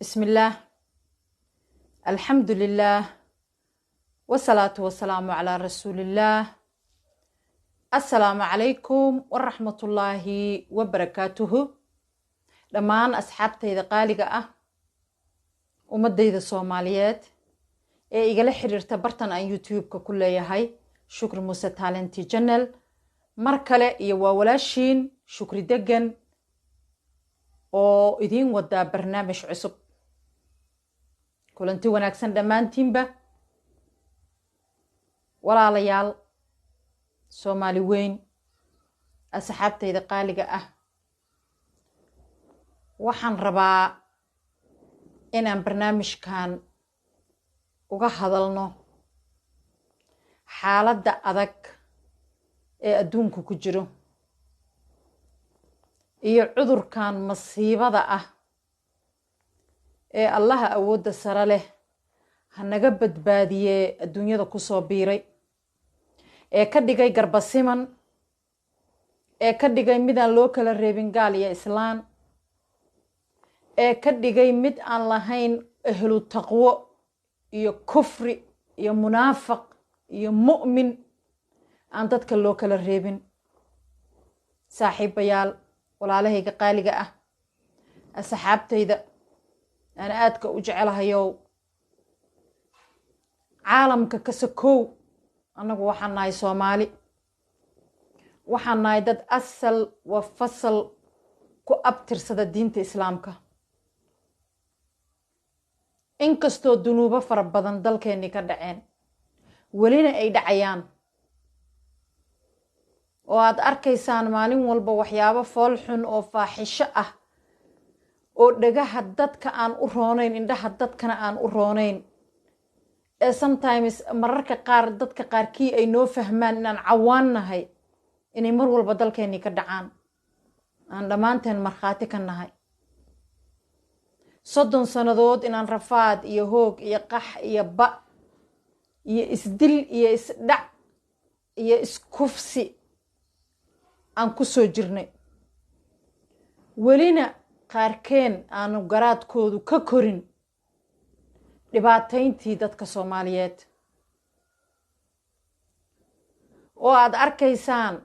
بسم الله الحمد لله والصلاة والسلام على رسول الله السلام عليكم ورحمة الله وبركاته دمان أصحابتي قالقة ومديد الصوماليات إيقال حريرتا برتان أن يوتيوب ككل يهي شكر موسى تالنتي جنل مركلة يوالاشين شكر دقن oo idin wada barnaamij cusub kulanti wanaagsan dhammaantiinba walaalayaal Soomaali weyn asxaabtayda qaaliga ah waxaan rabaa inaan barnaamijkan uga hadalno xaaladda adag ee adduunku ku jiro iyo cudurkan masiibada ah ee allaha awoodda sare leh hanaga badbaadiye adduunyada ku soo biiray ee ka dhigay garbasiman ee ka dhigay mid aan loo kala reebin gaal iyo islaan ee ka dhigay mid aan lahayn ahlu taqwo iyo kufri iyo munaafiq iyo mu'min aan dadka loo kala reebin saaxiibayaal walaalahayga qaaliga ah asxaabtayda aan aadka u jecelahayow caalamka ka sokow annagu waxaan nahay Soomaali waxaan nahay dad asal wa fasal ku abtirsada diinta islaamka inkastoo dunuubo fara badan dalkeeni ka dhaceen welina ay dhacayaan oo aad arkaysaan maalin walba waxyaabo fool xun oo faaxisho ah oo dhagaha dadka aan u roonayn indhaha dadkana aan u roonayn ee sometimes mararka qaar dadka qaarkii ay noo fahmaan inaan cawaan nahay inay mar walba dalkeeni ka dhacaan aan dhammaanteen markhaati ka nahay 30 sanadood inaan rafaad iyo hoog iyo qax iyo ba iyo isdil iyo isdhac iyo iskufsi aan ku soo jirnay welina qaarkeen aanu garaadkoodu ka korin dhibaatayntii dadka Soomaaliyeed oo aad arkaysaan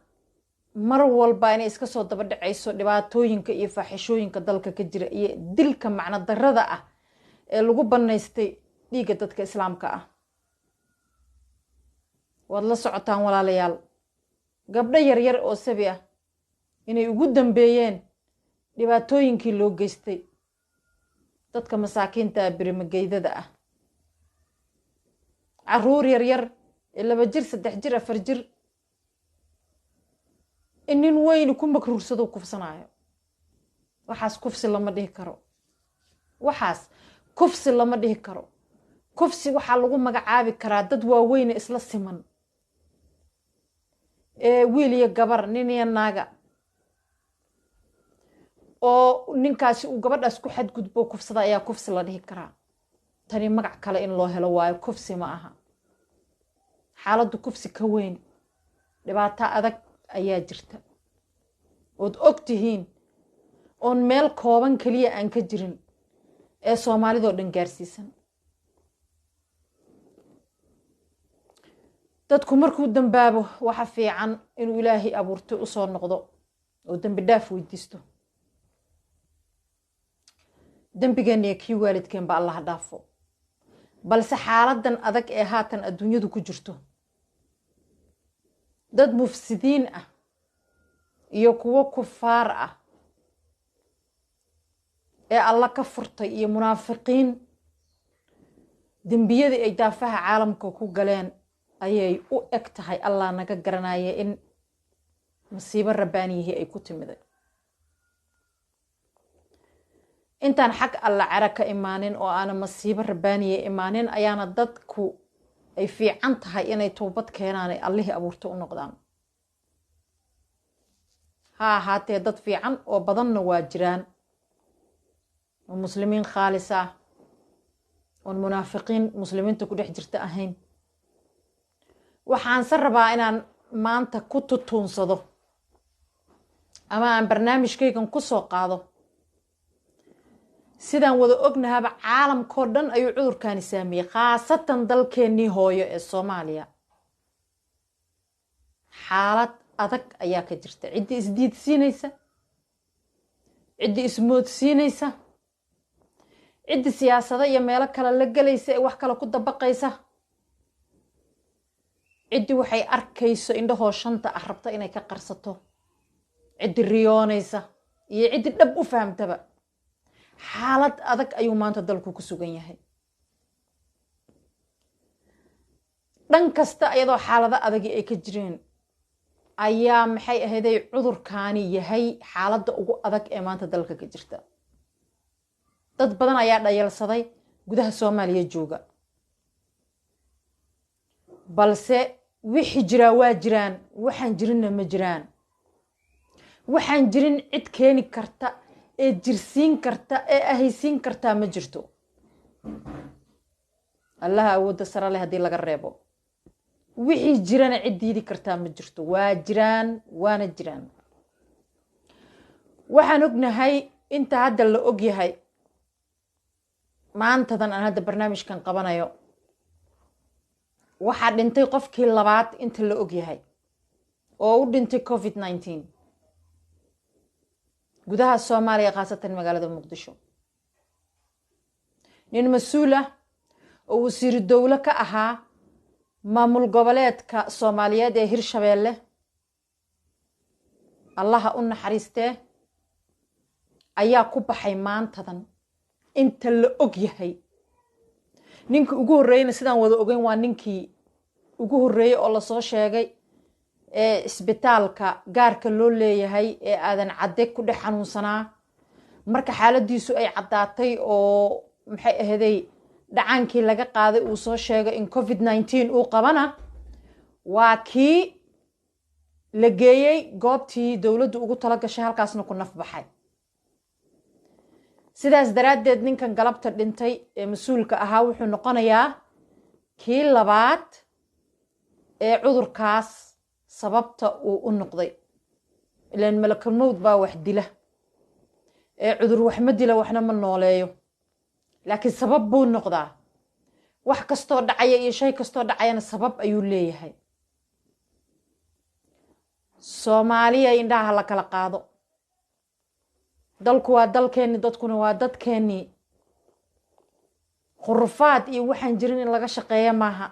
mar walba inay iska soo daba dhacayso dhibaatooyinka iyo faaxishooyinka dalka ka jira iyo dilka macna darrada ah ee lagu banaystay dhiigga dadka islaamka ah waad la socotaan walaalayaal gabdho yaryar oo sabi ah inay ugu dambeeyeen dhibaatooyinkii loo geystay dadka masaakiinta birimageydada ah caruur yaryar 2 jir 3 jir 4 jir inin weyn ku makruursado kufsanaayo waxaas kufsi lama dhihi karo waxaas kufsi lama dhihi karo kufsi waxa lagu magacaabi karaa dad waaweyn isla siman wiil iyo gabar nin iyo naaga oo ninkaasi uu gabadhaas ku xadgudbo kufsada ayaa kufsi la dhihi karaa tani magac kale in loo helo waayo kufsi ma aha xaaladdu kufsi ka weyn dhibaato adag ayaa jirta ood ogtihiin oon meel kooban kaliya aan ka jirin ee Soomaalidoo dhan gaarsiisan dadku markuu dambaabo waxa fiican inuu Ilaahay abuurtay u soo noqdo oo dambi dhaaf weydiisto dambigeena kii waalidkeen ba Allah dhaafo balse xaaladan adag ee haatan adduunyadu ku jirto dad mufsidiin ah iyo kuwa kufaar ah ee Allah ka furtay iyo munaafiqiin dambiyada ay daafaha caalamka ku galeen ayay u eg tahay Allah naga garanaya in masiibo rabbaanihi ay ku timiday intaan xaq alla caraka imaanin oo aan masiibo rabbaaniye imaanin ayaana dadku ay fiican tahay inay toobad keenaan ay Allahi abuurto u noqdaan haatee dad fiican oo badanna waa jiraan oo muslimiin khaalis ah oo munaafiqiin muslimiinta ku dhex jirta ahayn waxaan rabaa inaan maanta ku tutuunsado ama aan barnaamijkaygan ku soo qaado sidaan wada ognahaba caalamkoo dhan ayuu cudurkaani saameeyey khaasatan dalkeennii hooyo ee Soomaaliya xaalad adag ayaa ka jirta cidii isdiidsiinaysa cidii ismoodsiinaysa cidii siyaasada iyo meelo kale la galaysa ee wax kale ku dabaqaysa cidii waxay arkayso indhahoo shanta ah rabta inay ka qarsato cidii riyoonaysa iyo cidii dhab u fahamtaba xaalad adag ayuu maanta dalku ku sugan yahay dhan kasta ayadoo xaalada adag ay ka jireen ayaa maxay ahaydey cudurkaani yahay xaaladda ugu adag ee maanta dalka ka jirta dad badan ayaa dhayalsaday gudaha Soomaaliya jooga balse wixii jira waa jiraan waxaan jirinna ma jiraan waxaan jirin cid keeni karta ee jirsiin karta ee ahaysiin karta ma jirto Allah awoodda sare leh hadii laga reebo wixii jirana cid diidi karta ma jirto waa jiraan waana jiraan waxaan ognahay inta hadda la og yahay maantadan aan hadda barnaamijkan qabanayo waxaa dhintay qofkii labaad inta la og yahay oo u dhintay COVID-19 gudaha Soomaaliya khaasatan magaalada Muqdisho nin mas'uul ah oo wasiir dawlad ka ahaa maamul goboleedka Soomaaliyeed ee Hirshabeelle Allah u naxariistee ayaa ku baxay maantadan inta la og yahay ninkii ugu horeeyna sidaan wada ogeyn waa ninkii ugu horeeyay oo la soo sheegay ee isbitaalka gaarka loo leeyahay ee aadan cadde ku dhex xanuunsanaa marka xaaladiisu ay cadaatay oo maxay ahaday dhacaankii laga qaaday uu soo sheegay in COVID-19 uu qabana waa kii la geeyay goobtii dawladdu ugu tala gashay halkaasna ku naf baxay sidaas daraadeed ninkan galabta dhintay ee mas'uulka ahaa wuxuu noqonayaa kii labaad ee cudurkaas sababta uu u noqday ilaan malakul mawd baa wax dila ee cudur wax ma dila waxna ma nooleeyo laakiin sabab buu noqdaa wax kasto dhacaya iyo shay kasto dhacayna sabab ayuu leeyahay Soomaaliya indhaha la kala qaado dalku waa dalkeeni dadkuna waa dadkeeni khurfaad iyo waxaan jirin in laga shaqeeyo maaha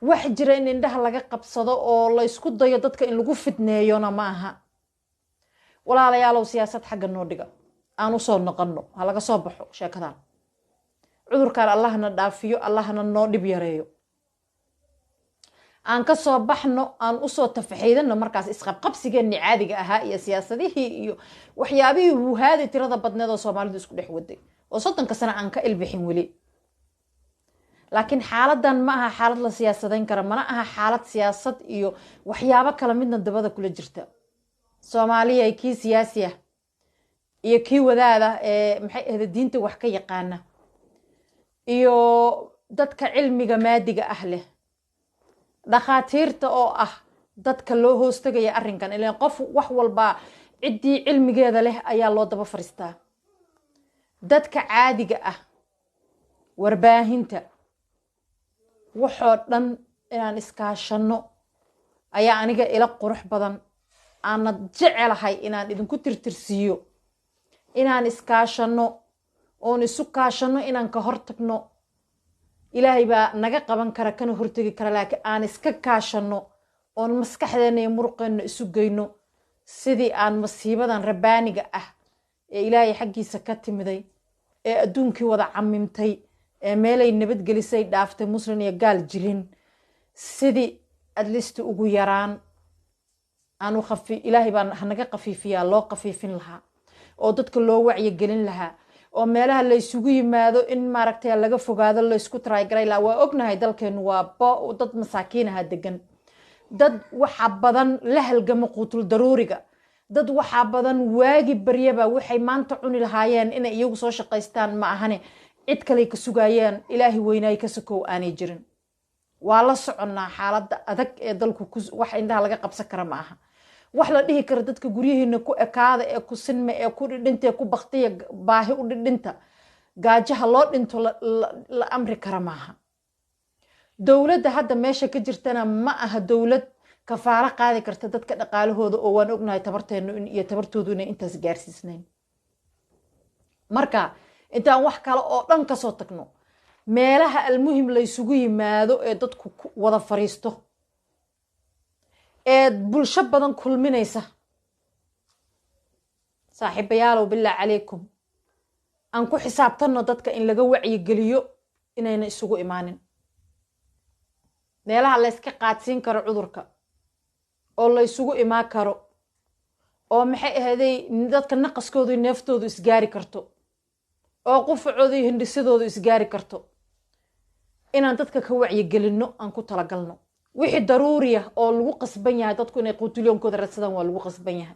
wax jira in indhaha laga qabsado oo la isku dayo dadka in lagu fidneeyona maaha walaalayaalow siyaasad xagga noo dhiga aan u soo noqono ha laga soo baxo sheekadan cudurkaan Allahna dhaafiyo Allahna noo dhib yareeyo aan ka soo baxno aan u soo tafaxiidano markaas isqabqabsigeeni caadiga ahaa iyo siyaasadihii iyo waxyaabihii wuhaadi tirada badneed oo Soomaalidu isku dhex waday oo 30 sano aan ka ilbixin wali laakiin xaaladan ma aha xaalad la siyaasadeyn kara mana aha xaalad siyaasad iyo waxyaabo kala midna dabada kula jirta Soomaaliya ay kii siyaasi ah iyo kii wadaada ee maxay ahayd diinta wax ka yaqaana iyo dadka cilmiga maadiga ah leh dhaqaatiirta oo ah dadka loo hoostagaya arrinkan ilaa qof wax walba cidii cilmigeeda leh ayaa loo daba faristaa dadka caadiga ah warbaahinta waxoo dhan inaan iskaashano ayaa aniga ila qurux badan aan jecelahay inaan idinku tirtirsiyo inaan iskaashano oon isu kaashano inaan ka hortagno ilaahay baa naga qaban kara kana hortagi kara laakiin aan iska kaashano oon maskaxdeena iyo muruqeena isu geyno sidii aan masiibadan rabaaniga ah ee ilaahay xaggiisa ka timiday ee adduunkii wada camimtay ee meelay nabad gelisay dhaaftay muslim iyo gaal jirin sidii adlisti ugu yaraan aanu khafi ilaahay baa naga qafiifiyaa loo qafiifin lahaa oo dadka loo wacyi gelin lahaa oo meelaha la isugu yimaado in maaragtay laga fogaado la isku try garay la waa ognahay dalkeenu waa dad masaakiin ah degan dad waxa badan la halgamo qutul daruuriga dad waxa badan waagi baryaba waxay maanta cuni lahaayeen inay iyagu soo shaqaystaan ma ahane cid kale ka sugayeen ilaahi weynay ka sokow aanay jirin waa la soconaa xaaladda adag ee dalku wax indhaha laga qabsan kara ma aha wax la dhihi karo dadka guryihiina ku ekaada ee ku sinme ee ku dhidhinta ee ku baktiya baahi u dhidhinta gaajaha loo dhinto la amri kara maaha dowladda hadda meesha ka jirtana ma aha dowlad kafaalo qaadi karta dadka dhaqaalahooda oo waan ognahay tabarteenu iyo tabartoodu inay intaas gaarsiisnayn marka intaan wax kale oo dhan ka soo tagno meelaha almuhim la isugu yimaado ee dadku wada fariisto ee bulsho badan kulminaysa saaxiibayaalow bilaa calaykum aan ku xisaabtanno dadka in laga wacyi geliyo inayna isugu imaanin meelaha la iska qaadsiin karo cudurka oo la isugu imaan karo oo maxay ahaday dadka naqaskoodu neeftoodu isgaari karto oo qufacoodu iyo hindhisadoodu isgaari karto inaan dadka ka wacyi gelinno aan ku talagalno wixii daruuriya oo lagu qasban yahay dadku inay quutuliyoonkooda radsadaan waa lagu qasban yahay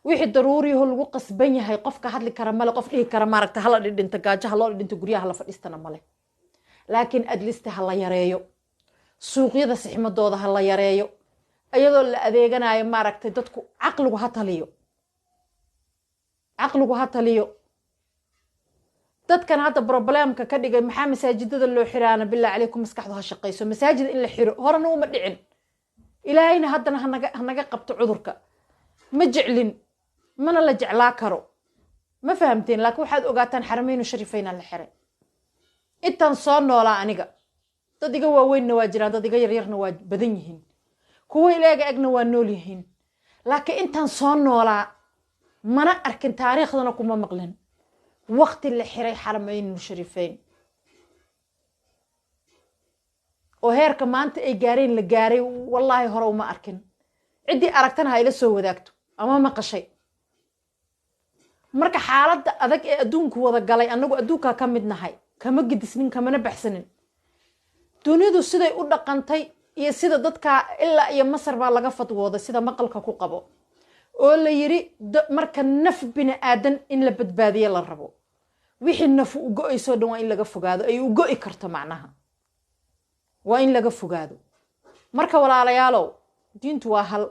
wixii daruuriya oo lagu qasban yahay qofka hadli kara male qof dhihi kara maaragta hala dhidhinta gaajaha loo dhidhinta guryaha la fadhiistana male laakiin adlista ha la yareeyo suuqyada sixmadooda ha la yareeyo ayadoo la adeeganayo maaragtay dadku caqligu ha taliyo dadkan hadda problemka ka dhigay maxaa masaajidada loo xiraana bilaa calaykum maskaxdu ha shaqayso masaajid in la xiro horena uma dhicin ilaahayna haddana hanaga qabto cudurka ma jeclin mana la jeclaa karo ma fahamteen laakiin waxaad ogaataan xaramaynu sharifayna la xiray intaan soo noolaa aniga dad iga waaweynna waa jiraan dad iga yaryarna waa badan yihiin kuwa ilaaga egna waa nool yihiin laakiin intaan soo noolaa mana arkin taariikhdana kuma maqlin waqti la xiray xaramaynu sharifayn oo heerka maanta ay gaareen la gaaray wallaahi hore uma arkin ciddii aragtana ha ila soo wadaagto ama maqashay marka xaaladda adag ee adduunku wada galay annagu adduunkaa ka mid nahay kama gidisnin kamana baxsanin dunidu siday u dhaqantay iyo sida dadka ilaa iyo Masar baa laga fadwooday sida maqalka ku qabo oo la yiri marka naf bini aadan in la badbaadiyo la rabo wixii naf u go'ayso dhan waa in laga fogaado ay u go'i karto macnaha waa in laga fogaado marka walaalayaalow diintu waa hal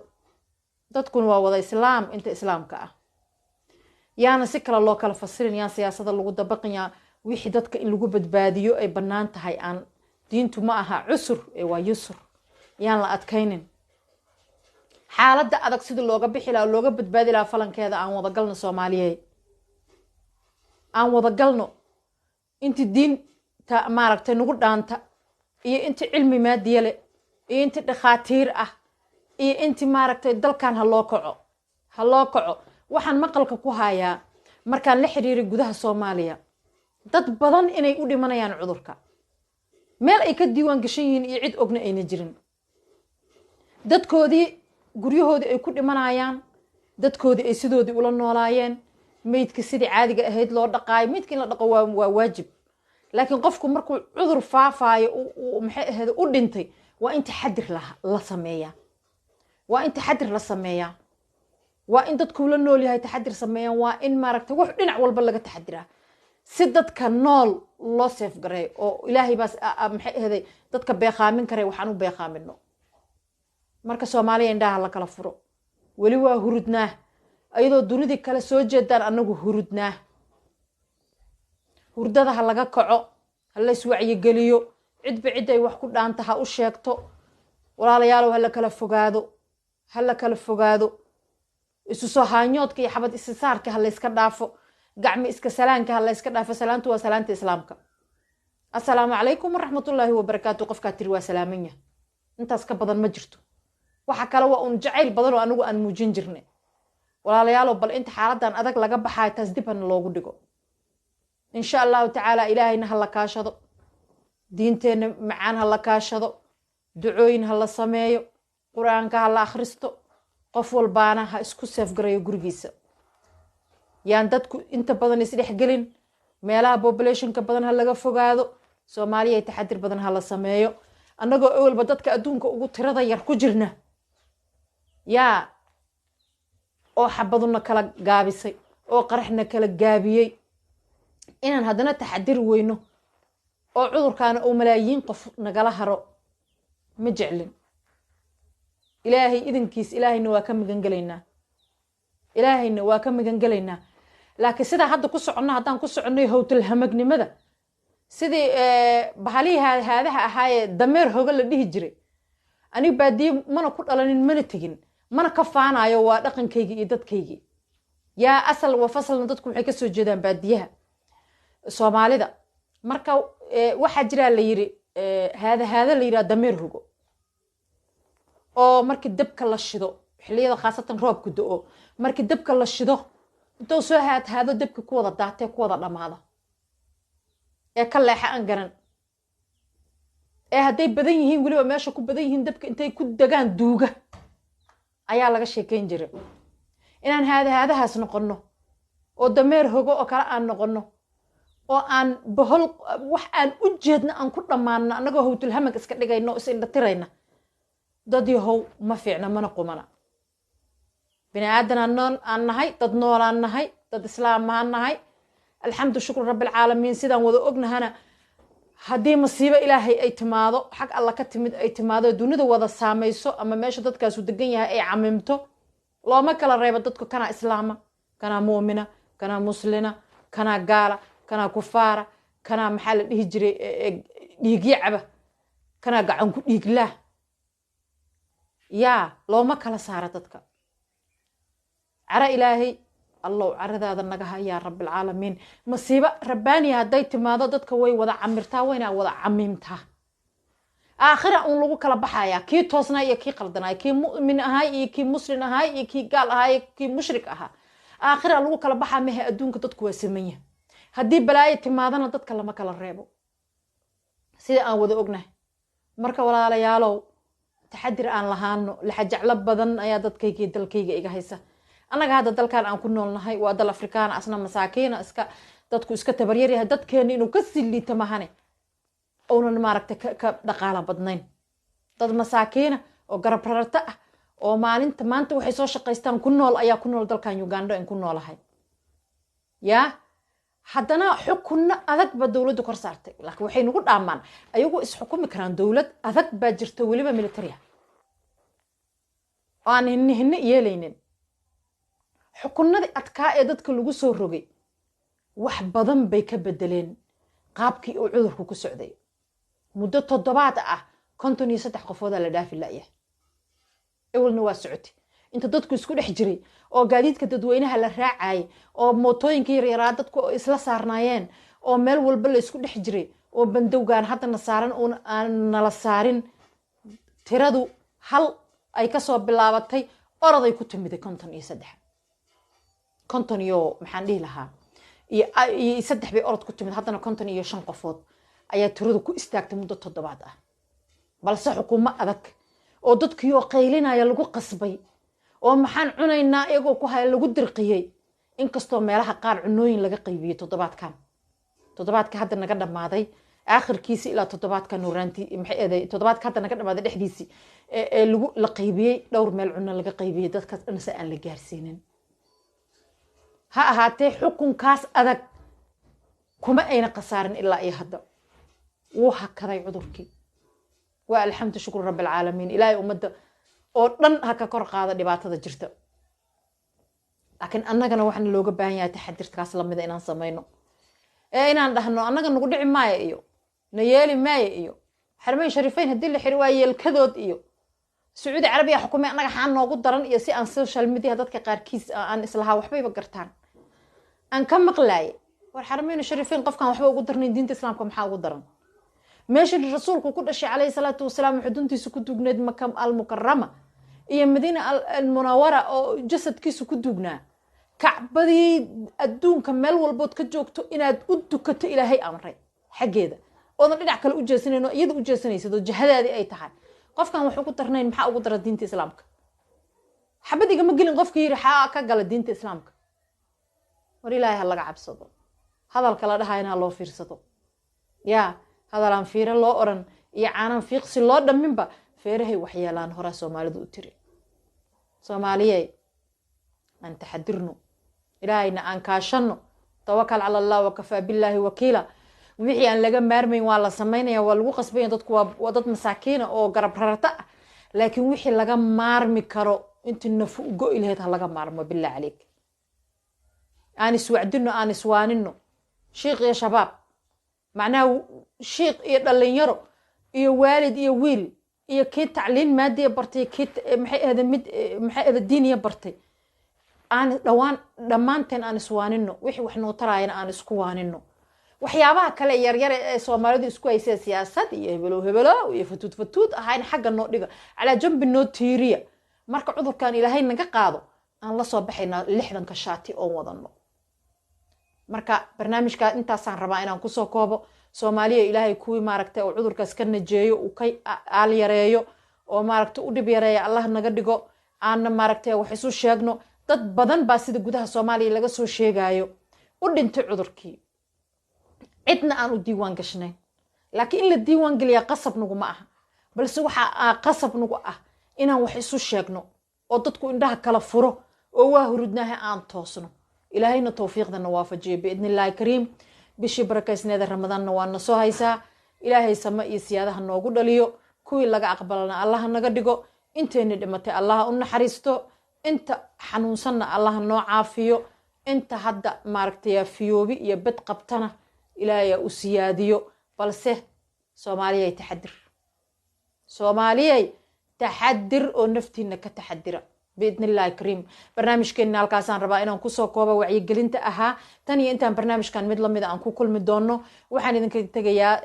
dadkuna waa wada islaam inta islaamka ah yaana si kala loo kala fasirin yaan siyaasada lagu dabaqaya wixii dadka in lagu badbaadiyo ay banaan tahay aan diintu ma aha cusur ee waa yusur yaan la adkaynin xaaladda adag sida looga bixi lahaa looga badbaadi lahaa falankeeda aan wada galno Soomaaliyeed aan wada galno inta diinta maaragtay nagu dhaanta iyo inta cilmi maadiye leh iyo inta dhaqaatiir ah iyo inta maaragtay dalkan ha loo kaco waxaan maqalka ku hayaa markaan la xiriiray gudaha Soomaaliya dad badan inay u dhimanayaan cudurka meel ay ka diiwaan gashan yihiin iyo cid ogna ayna jirin dadkoodii guryahoodii ay ku dhimanayaan dadkoodii ay sidoodii ula noolaayeen meydka sidii caadiga ahayd loo dhaqaayo meydkii la dhaqo waa waajib laakiin qofku markuu cudur faafaayo maxay ahayd u dhintay waa in taxadir la sameeyaa waa in dadku la nool yahay taxadir sameeyaan waa in maaragtay wax dhinac walba laga taxadiraa si dadka nool loo safe garay oo ilaahay baas maxay ahayd dadka beeqaamin karay waxaan u beeqaamino marka Soomaaliya indhaha la kala furo wali waa hurudnaa ayadoo dunida kala soo jeedaan anagu hurudnaa hurdada ha laga kaco ha la iswacyi geliyo cidba cid ay wax ku dhaanta ha u sheegto walaalayaal ha la kala fogaado isu soo haanyoodka iyo xabad isaarka ha la iska dhaafo gacmo iska salaanka ha la iska dhaafo salaantu waa salaanta islaamka assalaamu calaykum waraxmatullaahi wabarakaatu qofka tiri waa salaamanya intaas ka badan ma jirto waxa kale waa un jacayl badan oo anagu aan muujin jirnay walaalayaal bal inta xaaladan adag laga baxay taas diban loogu dhigo insha Allah ta'ala ilaahayna ha la kaashado diinteena macaan ha la kaashado ducooyin ha la sameeyo quraanka ha la akhristo qof walbaana ha isku safgarayo gurigiisa yaan dadku inta badan isdhex gelin meelaha populationka badan ha laga fogaado Soomaaliya taxadir badan ha la sameeyo annagoo awalba dadka adduunka ugu tirada yar ku jirna yaa oo xabaduna kala gaabisay oo qaraxna kala gaabiyay inaan hadana taxadir weyno oo cudurkaana oo malaayiin qof nagala haro ma jeclin ilaahay idinkiis ilaahayna waa ka magan galaynaa ilaahayna waa ka magan galaynaa laakiin sida hadda ku socono haddaan ku soconay howtal hamagnimada sidii bahalihi haadaha ahaaye dameer hoga la dhihi jiray aniga baadiye mana ku dhalanin mana tegin mana ka faanayo waa dhaqankayga iyo dadkayga yaa asal wa fasalna dadku waxay ka soo jeedaan baadiyaha Soomaalida marka waxa jira la yiri haada la yiraahdo dameer hogo oo markii dabka la shido xilliyada khaasatan roobku da'o markii dabka la shido intuu soo haado dabka ku wada daatay ku wada dhamaado ka leexa aan garan hadday badan yihiin waliba meesha ku badan yihiin dabka intay ku dagaan duuga ayaa laga sheekeyn jiray inaan haadahaas noqono oo dameer hogo oo kala aan noqono oo aan bahol wax aan u jeedna aan ku dhamaano anagoo howtul hamag iska dhigayno is indha tirayna dad yahow ma fiicna mana qumana bini aadan aan nahay dad nool aan nahay dad islaam aan nahay alxamdu shukru rabbil caalamiin sidaan wada ognahana haddii masiibo ilaahay ay timaado xaq alla ka timid ay timaado dunida wada saamayso ama meesha dadkaas u degan yahay ay camimto looma kala reebo dadku kana islaama kana muumina kana muslina kana gaala kana kufaara kana maxaa la dhihi jiray dhiigyacaba kana gacan ku dhiiglaa yaa looma kala saara dadka cara ilaahay الله عرض هذا النجاح يا رب العالمين مصيبة رباني هديت ما ضدك وي وضع عمرتها وين وضع عميمتها آخر أن لغو كلا بحايا كي توصنا يا كي قلدنا كي مؤمن هاي كي مسلم هاي كي قال هاي كي مشرك أها آخر لغو كلا بحا مه أدونك ضدك وسمية هدي بلاي تمادنا ضدك لما كلا الريبو سيدا أن وذا أغنى مركا ولا ليالو تحدر أن لهانو لحاج على بدن أيا ضدك كي دلكيga إيجا هيسا anaga hadda dalkan aan ku noolnahay waa dal Afrikaan asna masaakiina iska dadku iska tabaryar yahay dadkeena inuu ka siliito mahane oo maaragtay ka dhaqaala badnayn dad masaakiina oo garab rarta ah oo maanta waxay soo shaqaystaan ku nool ayaa ku nool dalkan Uganda in ku noolahay yaa haddana xukunna adag ba dawladdu kor saartay laakiin waxay nagu dhaamaan ayagu is xukumi karaan dawlad adag ba jirta waliba military aan hinna yeelaynin xukunnadii adkaa ee dadka lagu soo rogay wax badan bay ka bedeleen qaabkii uu cudurku ku socday muddo 7 ah 53 qofood la dhaafi laayay awalna waa socotay inta dadku isku dhex jiray oo gaadiidka dadweynaha la raacay oo mootooyinka yaryar dadku isla saarnaayeen oo meel walba la isku dhex jiray oo bandowgaan hadda saaran oo aan nala saarin tiradu hal ay ka soo bilaabatay oraday ku timiday 53 konton iyo maxaan dhihi lahaa iyo saddex bay orod ku timid haddana 55 qofood ayaa tiradu ku istaagtay muddo 7 ah balse xukuumad adag oo dadkii oo qaylinaya lagu qasbay oo maxaan cunaynaa iyagoo ku hay lagu dirqiyay inkastoo meelaha qaar cunooyin laga qaybiyay 7ka hadda naga dhamaaday aakhirkiisa ilaa 7ka nuuraanti maxay eeday 7ka hadda naga dhamaaday dhexdiisii lagu la qaybiyay dhowr meel cuno laga qaybiyay dadkaas dhanse aan la gaarsiinin ha ahaatee xukunkaas adag kuma ayna qasaarin ilaa ay hadda wuu hakaday cudurkii waa alxamdu shukru rabbil caalamiin ilaahay ummadda oo dhan ha ka kor qaada dhibaatada jirta laakiin annagana waxaan looga baahan yahay taxadirkaas lamida inaan sameeyno inaan dhahno annaga nagu dhici maayo iyo nayeeli maayo iyo xarmeyn shariifeyn hadii la xiri waa yeelkadood iyo sacuudi carabiya xukuumay annaga xaan noogu daran iyo si aan social media dadka qaarkiis aan islaha waxbayba gartaan aan ka maqlaay war xarmeyn shariifeyn qofkan waxba ugu darnay diinta islaamka maxaa ugu daran meesha rasuulku ku dhashay calayhi salaatu wasalaam xuduntiisa ku dugneed makam al mukarrama iyo madiina al munawwara oo jasadkiisa ku dugnaa kacbadii adduunka meel walbood ka joogto inaad u dukato ilaahay amray xageeda oo dhinac kale u jeesanayno iyada u jeesanayso jahadaadi ay tahay qofkan wuxuu ku darnayn maxaa ugu dara diinta islaamka xabadiga ma gelin qofkii yiri xaa ka gala diinta islaamka war ilaahay laga cabsado hadalka la dhahayna loo fiirsado yaa hadalaan fiiro loo oran iyo caanan fiiqsi loo dhaminba feerahay waxyeelaan hore Soomaalidu u tiri Soomaaliyay aan taxadirno ilaahayna aan kaashano tawakkal ala Allah wa kafa billahi wakiila wixii aan laga maarmayn waa la sameeynaya waa lagu qasbay dadku waa dad masaakiina oo garab rarta laakiin wixii laga maarmi karo intii nafu ugo ilahayd ha laga maarmo billah calayk aan iswacdino aan iswaanino sheekh iyo shabaab macnaha sheekh iyo dhalinyaro iyo waalid iyo wiil iyo kii tacliin maadiya bartay kii maxay ahda diiniya bartay aan dhammaanteen aan iswaanino wixii wax noo taraayana aan isku waanino waxyaabaha kale yaryar ee Soomaalidu isku haysay siyaasad iyo hebelo iyo fatuud ahayn xagga noo dhiga ala jambi noo tiiriya marka cudurkan ilaahay naga qaado aan la soo baxayna 60 ka shaati oo wadano marka barnaamijka intaasaan rabaa inaan ku soo koobo Soomaaliya ilaahay kuwi maaragtay oo cudurkaas ka najeeyo uu kay aal yareeyo oo maaragtay u dhib yareeyo Allah naga dhigo aan maaragtay wax isu sheegno dad badan baa sida gudaha Soomaaliya laga soo sheegayo u dhintay cudurkii cidna aan u diiwaan gashnay laakiin in la diiwaan galiya qasab nagu ma aha balse waxa qasab nagu ah inaan wax isu sheegno oo dadku indhaha kala furo oo waa hurudnaha aan toosno ilaahayna tawfiiqdana waafajiyo biidnillaahi kariim bishii barakaysneeda ramadaanna waana soo haysaa ilaahay sama iyo siyaadaha noogu dhaliyo kuwii laga aqbalana Allah naga dhigo inteena dhimatay Allah u naxariisto inta xanuunsanna Allah noo caafiyo inta hadda maaragtay fiyoobi iyo bad qabtana ilaahay u siyaadiyo balse Soomaaliyay taxadir oo naftiina ka taxadira biidnillaahi kariim barnaamijkeena halkaasaan rabaa inaan ku soo koobo wacyigelinta ahaa tan iyo intaan barnaamijkan mid lamid aan ku kulmi doono waxaan idinka tagayaa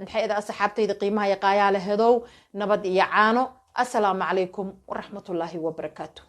maxay asxaabtayda qiimaha iyo qaayaale hedow nabad iyo caano assalaamu calaykum waraxmatullaahi wabarakaatuh